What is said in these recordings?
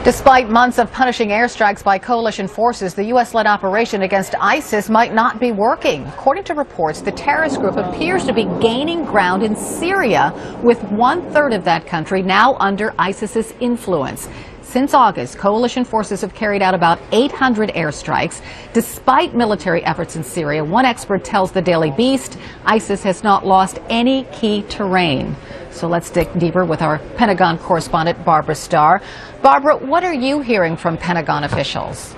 Despite months of punishing airstrikes by coalition forces, the U.S.-led operation against ISIS might not be working. According to reports, the terrorist group appears to be gaining ground in Syria, with one-third of that country now under ISIS's influence. Since August, coalition forces have carried out about 800 airstrikes. Despite military efforts in Syria, one expert tells the Daily Beast ISIS has not lost any key terrain. So let's dig deeper with our Pentagon correspondent, Barbara Starr. Barbara, what are you hearing from Pentagon officials?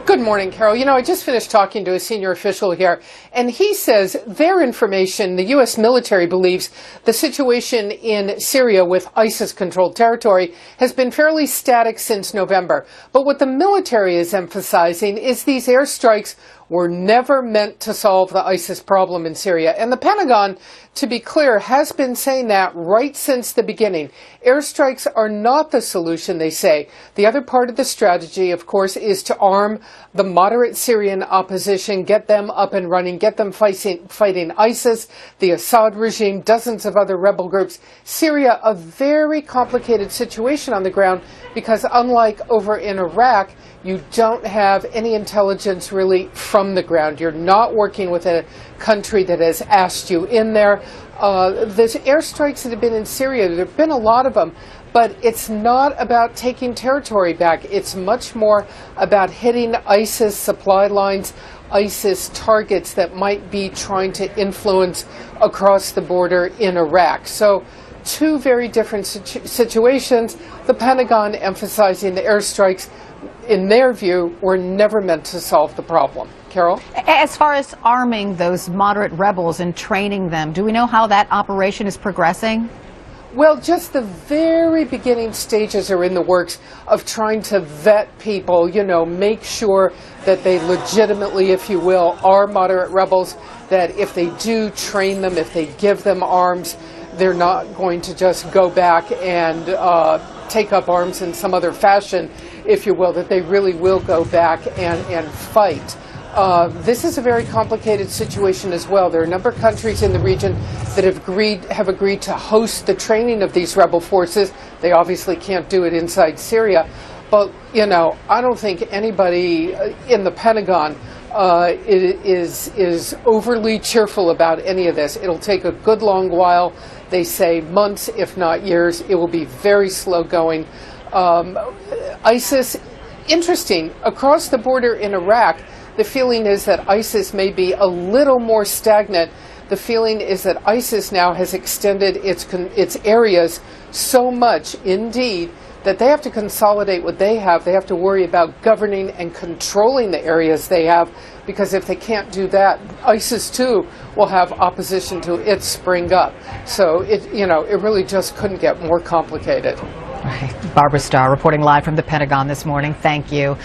Good morning, Carol. I just finished talking to a senior official here, and he says their information, the U.S. military believes the situation in Syria with ISIS-controlled territory has been fairly static since November. But what the military is emphasizing is these airstrikes were never meant to solve the ISIS problem in Syria. And the Pentagon, to be clear, has been saying that right since the beginning. Airstrikes are not the solution, they say. The other part of the strategy, of course, is to arm the moderate Syrian opposition, get them up and running, get them fighting ISIS, the Assad regime, dozens of other rebel groups. Syria, a very complicated situation on the ground because unlike over in Iraq, you don't have any intelligence really from the ground. You're not working with a country that has asked you in there. The airstrikes that have been in Syria, there have been a lot of them, but it's not about taking territory back. It's much more about hitting ISIS supply lines, ISIS targets that might be trying to influence across the border in Iraq. So two very different situations. The Pentagon emphasizing the airstrikes, in their view, were never meant to solve the problem. Carol? As far as arming those moderate rebels and training them, do we know how that operation is progressing? Well, just the very beginning stages are in the works of trying to vet people, make sure that they legitimately, if you will, are moderate rebels, that if they do train them, if they give them arms, they're not going to just go back and take up arms in some other fashion, if you will, that they really will go back and fight. This is a very complicated situation as well. There are a number of countries in the region that have agreed to host the training of these rebel forces. They obviously can't do it inside Syria. But, I don't think anybody in the Pentagon is overly cheerful about any of this. It'll take a good long while. They say months, if not years. It will be very slow going. ISIS, interesting, across the border in Iraq, the feeling is that ISIS may be a little more stagnant. The feeling is that ISIS now has extended its areas so much, indeed, that they have to consolidate what they have. They have to worry about governing and controlling the areas they have, because if they can't do that, ISIS too will have opposition to it spring up. So it really just couldn't get more complicated. Right. Barbara Starr reporting live from the Pentagon this morning. Thank you.